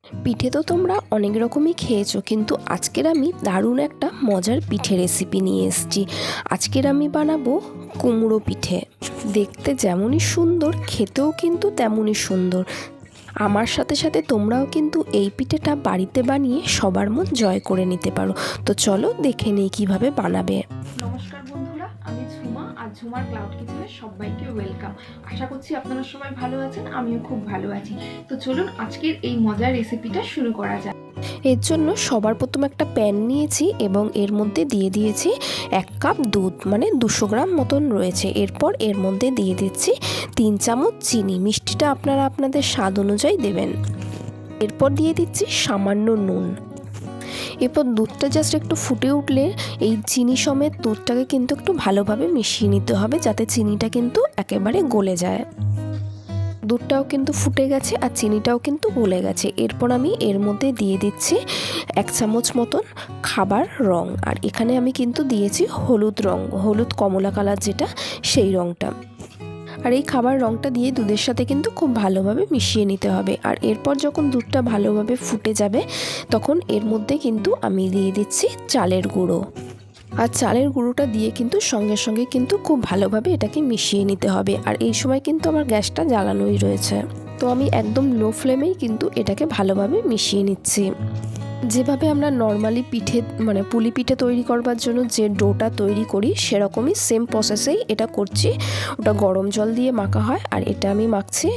পিঠে তো তোমরা অনেক রকমই খেয়েছো, কিন্তু আজকের আমি দারুণ একটা মজার পিঠে রেসিপি নিয়ে এসেছি। আজকের আমি বানাবো কুমড়ো পিঠে। দেখতে যেমনই সুন্দর, খেতেও কিন্তু তেমনই সুন্দর। আমার সাথে সাথে তোমরাও কিন্তু এই পিঠেটা বাড়িতে বানিয়ে সবার মন জয় করে নিতে পারো। তো চলো দেখে নিই কীভাবে বানাবে। নমস্কার বন্ধুরা, আমি ঝুমা আর ঝুমার ক্লাউড কিচেনে সবাইকে ওয়েলকাম। আশা করছি আপনারা সবাই ভালো আছেন, আমিও খুব ভালো আছি। তো চলুন আজকের এই মজার রেসিপিটা শুরু করা যাক। এর জন্য সবার প্রথম একটা প্যান নিয়েছি এবং এর মধ্যে দিয়ে দিয়েছি 1 কাপ দুধ, মানে 200 গ্রাম মতন রয়েছে। এরপর এর মধ্যে দিয়ে দিচ্ছি 3 চামচ চিনি। মিষ্টিটা আপনারা আপনাদের স্বাদ অনুযায়ী দেবেন। এরপর দিয়ে দিচ্ছি সামান্য নুন। এরপর দুধটা জাস্ট একটু ফুটে উঠলে এই চিনি সমেত দুধটাকে কিন্তু একটু ভালোভাবে মিশিয়ে নিতে হবে, যাতে চিনিটা কিন্তু একেবারে গলে যায়। দুধটাও কিন্তু ফুটে গেছে আর চিনিটাও কিন্তু গলে গেছে। এরপর আমি এর মধ্যে দিয়ে দিচ্ছি 1 চামচ মতন খাবার রং, আর এখানে আমি কিন্তু দিয়েছি হলুদ রং, হলুদ কমলা কালার যেটা, সেই রংটা। আর এই খাবার রংটা দিয়ে দুধের সাথে কিন্তু খুব ভালোভাবে মিশিয়ে নিতে হবে। আর এরপর যখন দুধটা ভালোভাবে ফুটে যাবে তখন এর মধ্যে কিন্তু আমি দিয়ে দিচ্ছি চালের গুঁড়ো। আর চালের গুঁড়োটা দিয়ে কিন্তু সঙ্গে সঙ্গে কিন্তু খুব ভালোভাবে এটাকে মিশিয়ে নিতে হবে। আর এই সময় কিন্তু আমার গ্যাসটা জ্বালানোই রয়েছে, তো আমি একদম লো ফ্লেমেই কিন্তু এটাকে ভালোভাবে মিশিয়ে নিচ্ছি। যেভাবে আমরা নর্মালি পিঠে মানে পুলি পিঠে তৈরি করবার জন্য যে ডোটা তৈরি করি সেরকমই সেম প্রসেসেই এটা করছি। ওটা গরম জল দিয়ে মাখা হয় আর এটা আমি মাখছি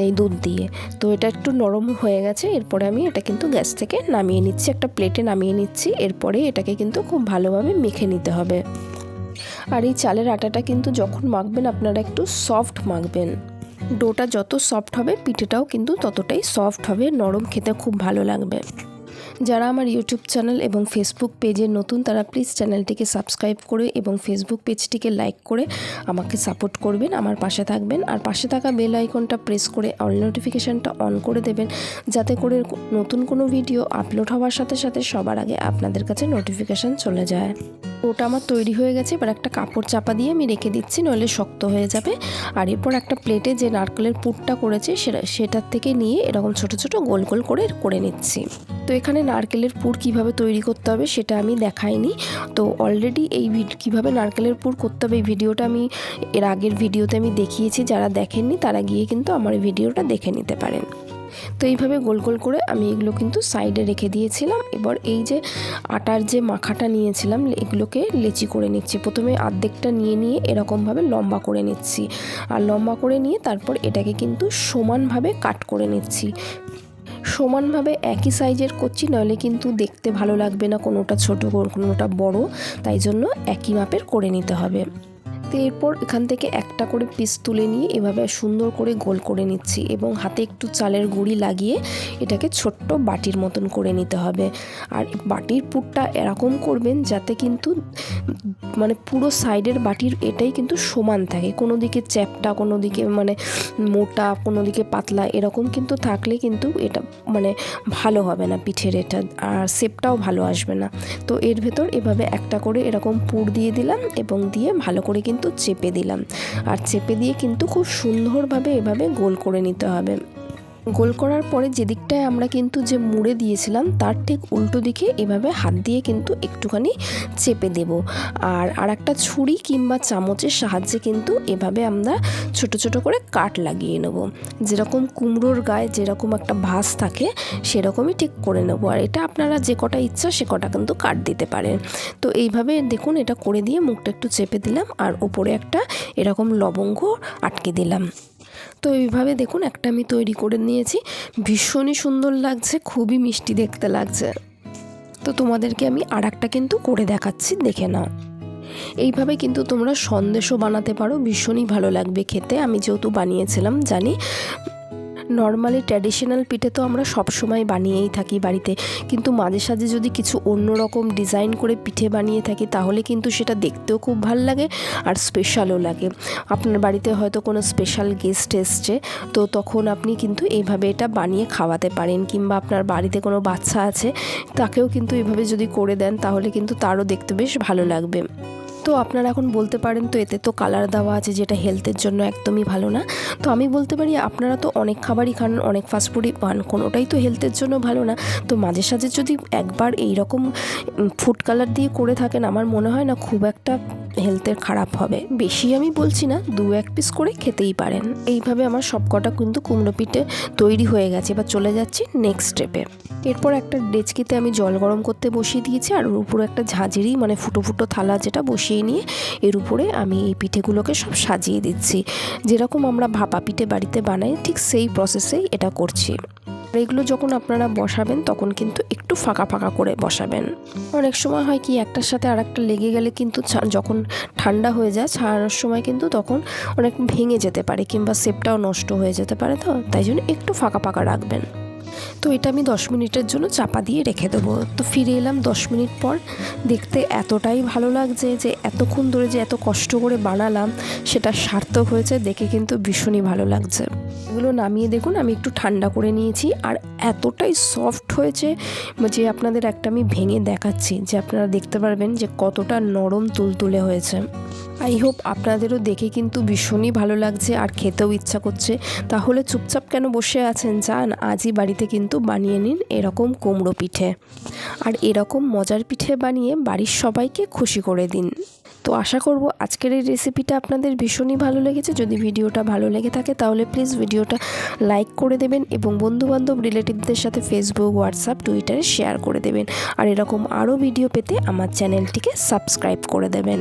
এই দুধ দিয়ে। তো এটা একটু নরম হয়ে গেছে। এরপরে আমি এটা কিন্তু গ্যাস থেকে নামিয়ে নিচ্ছি, একটা প্লেটে নামিয়ে নিচ্ছি। এরপরে এটাকে কিন্তু খুব ভালোভাবে মেখে নিতে হবে। আর এই চালের আটাটা কিন্তু যখন মাখবেন আপনারা একটু সফট মাখবেন। ডোটা যত সফট হবে পিঠেটাও কিন্তু ততটাই সফট হবে, নরম, খেতে খুব ভালো লাগবে। যারা আমার ইউটিউব চ্যানেল এবং ফেসবুক পেজে নতুন তারা প্লিজ চ্যানেলটিকে সাবস্ক্রাইব করে এবং ফেসবুক পেজটিকে লাইক করে আমাকে সাপোর্ট করবেন, আমার পাশে থাকবেন। আর পাশে থাকা বেল আইকনটা প্রেস করে অল নোটিফিকেশানটা অন করে দেবেন, যাতে করে নতুন কোনো ভিডিও আপলোড হওয়ার সাথে সাথে সবার আগে আপনাদের কাছে নোটিফিকেশান চলে যায়। ওটা আমার তৈরি হয়ে গেছে। এবার একটা কাপড় চাপা দিয়ে আমি রেখে দিচ্ছি, নইলে শক্ত হয়ে যাবে। আর এরপর একটা প্লেটে যে নারকেলের পুরটা করেছি সেটার থেকে নিয়ে এরকম ছোট ছোট গোল গোল করে নিচ্ছি। তো এখানে নারকেলের পুর কিভাবে তৈরি করতে হবে সেটা আমি দেখাইনি। তো অলরেডি এই কিভাবে নারকেলের পুর করতে হবে এই ভিডিওটা আমি এর আগের ভিডিওতে আমি দেখিয়েছি। যারা দেখেননি তারা গিয়ে কিন্তু আমার এই ভিডিওটা দেখে নিতে পারেন। তো এইভাবে গোল গোল করে আমি এগুলো কিন্তু সাইডে রেখে দিয়েছিলাম। এবার এই যে আটার যে মাখাটা নিয়েছিলাম এগুলোকে লেচি করে নিচ্ছি। প্রথমে অর্ধেকটা নিয়ে এরকমভাবে লম্বা করে নিচ্ছি। আর লম্বা করে নিয়ে তারপর এটাকে কিন্তু সমানভাবে কাট করে নিচ্ছি। সমানভাবে একই সাইজের করছি, নইলে কিন্তু দেখতে ভালো লাগবে না, কোনোটা ছোট কোনোটা বড়, তাই জন্য একই মাপের করে নিতে হবে। তো এরপর এখান থেকে একটা করে পিস তুলে নিয়ে এভাবে সুন্দর করে গোল করে নিচ্ছি এবং হাতে একটু চালের গুঁড়ি লাগিয়ে এটাকে ছোট্ট বাটির মতন করে নিতে হবে। আর বাটির পুরটা এরকম করবেন যাতে কিন্তু মানে পুরো সাইডের বাটির এটাই কিন্তু সমান থাকে, কোনো দিকে চ্যাপটা, কোনো দিকে মানে মোটা, কোনো দিকে পাতলা, এরকম কিন্তু থাকলে কিন্তু এটা মানে ভালো হবে না পিঠের, এটা আর শেপটাও ভালো আসবে না। তো এর ভেতর এভাবে একটা করে এরকম পুর দিয়ে দিলাম এবং দিয়ে ভালো করে কিন্তু চেপে দিলাম। আর চেপে দিয়ে কিন্তু খুব সুন্দরভাবে এভাবে গোল করে নিতে হবে। গোল করার পরে যে দিকটায় আমরা কিন্তু যে মুড়ে দিয়েছিলাম তার ঠিক উল্টো দিকে এভাবে হাত দিয়ে কিন্তু একটুখানি চেপে দেব। আর একটা ছুরি কিংবা চামচের সাহায্যে কিন্তু এভাবে আমরা ছোট ছোট করে কাট লাগিয়ে নেব। যেরকম কুমড়োর গায়ে যেরকম একটা ভাঁজ থাকে সেরকমই ঠিক করে নেব। আর এটা আপনারা যে কটা ইচ্ছা সে কটা কিন্তু কাট দিতে পারেন। তো এইভাবে দেখুন এটা করে দিয়ে মুখটা একটু চেপে দিলাম আর উপরে একটা এরকম লবঙ্গ আটকে দিলাম। তো এইভাবে দেখুন একটা আমি তৈরি করে নিয়েছি। ভীষণই সুন্দর লাগছে, খুবই মিষ্টি দেখতে লাগছে। তো তোমাদেরকে আমি আর একটা কিন্তু করে দেখাচ্ছি, দেখে নাও। এইভাবে কিন্তু তোমরা সন্দেশও বানাতে পারো, ভীষণই ভালো লাগবে খেতে। আমি যেহেতু বানিয়েছিলাম জানি। নর্মালি ট্র্যাডিশনাল পিঠে তো আমরা সবসময় বানিয়েই থাকি বাড়িতে, কিন্তু মাঝে সাঝে যদি কিছু অন্যরকম ডিজাইন করে পিঠে বানিয়ে থাকি তাহলে কিন্তু সেটা দেখতেও খুব ভালো লাগে আর স্পেশালও লাগে। আপনার বাড়িতে হয়তো কোনো স্পেশাল গেস্ট এসছে, তো তখন আপনি কিন্তু এইভাবে এটা বানিয়ে খাওয়াতে পারেন। কিংবা আপনার বাড়িতে কোনো বাচ্চা আছে তাকেও কিন্তু এইভাবে যদি করে দেন তাহলে কিন্তু তারও দেখতে বেশ ভালো লাগবে। তো আপনারা এখন বলতে পারেন তো এতে তো কালার দেওয়া আছে যেটা হেলথের জন্য একদমই ভালো না। তো আমি বলতে পারি আপনারা তো অনেক খাবারই খান, অনেক ফাস্টফুডই পান, কোনোটাই তো হেলথের জন্য ভালো না। তো মাঝে সাঝে যদি একবার এই রকম ফুড কালার দিয়ে করে থাকেন, আমার মনে হয় না খুব একটা হেলথের খারাপ হবে। বেশি আমি বলছি না, 2-1 পিস করে খেতেই পারেন। এইভাবে আমার সবকটা কিন্তু কুমড়ো পিঠে তৈরি হয়ে গেছে। এবার চলে যাচ্ছি নেক্সট স্টেপে। এরপর একটা ডেচকিতে আমি জল গরম করতে বসিয়ে দিয়েছি, আর ওর উপরে একটা ঝাঁঝরি মানে ফুটো ফুটো থালা যেটা বসিয়ে নিয়ে এর উপরে আমি এই পিঠেগুলোকে সব সাজিয়ে দিচ্ছি। যেরকম আমরা ভাপা পিঠে বাড়িতে বানাই ঠিক সেই প্রসেসেই এটা করছি। আর এগুলো যখন আপনারা বসাবেন তখন কিন্তু একটু ফাঁকা ফাঁকা করে বসাবেন। অনেক সময় হয় কি একটার সাথে আর একটা লেগে গেলে কিন্তু যখন ঠান্ডা হয়ে যায় ছাড়ানোর সময় কিন্তু তখন অনেক ভেঙে যেতে পারে কিংবা শেপটাও নষ্ট হয়ে যেতে পারে। তো তাই জন্য একটু ফাঁকা ফাঁকা রাখবেন। তো এটা আমি 10 মিনিটের জন্য চাপা দিয়ে রেখে দেবো। তো ফিরে এলাম 10 মিনিট পর। দেখতে এতটাই ভালো লাগছে যে এতক্ষণ ধরে যে এত কষ্ট করে বানালাম সেটা সার্থক হয়েছে, দেখে কিন্তু ভীষণই ভালো লাগছে। এগুলো নামিয়ে দেখুন আমি একটু ঠান্ডা করে নিয়েছি, আর এতটাই সফট হয়েছে যে আপনাদের একটা আমি ভেঙে দেখাচ্ছি যে আপনারা দেখতে পারবেন যে কতটা নরম তুলতুলে হয়েছে। আই হোপ আপনাদেরও দেখে কিন্তু ভীষণই ভালো লাগছে আর খেতেও ইচ্ছা করছে। তাহলে চুপচাপ কেন বসে আছেন, যান আজই বাড়িতে কিন্তু বানিয়ে নিন এরকম কুমড়ো পিঠে। আর এরকম মজার পিঠে বানিয়ে বাড়ির সবাইকে খুশি করে দিন। তো আশা করব আজকের এই রেসিপিটা আপনাদের ভীষণই ভালো লেগেছে। যদি ভিডিওটা ভালো লেগে থাকে তাহলে প্লিজ ভিডিওটা লাইক করে দেবেন এবং বন্ধুবান্ধব রিলেটিভদের সাথে ফেসবুক, হোয়াটসঅ্যাপ, টুইটারে শেয়ার করে দেবেন। আর এরকম আরও ভিডিও পেতে আমার চ্যানেলটিকে সাবস্ক্রাইব করে দেবেন।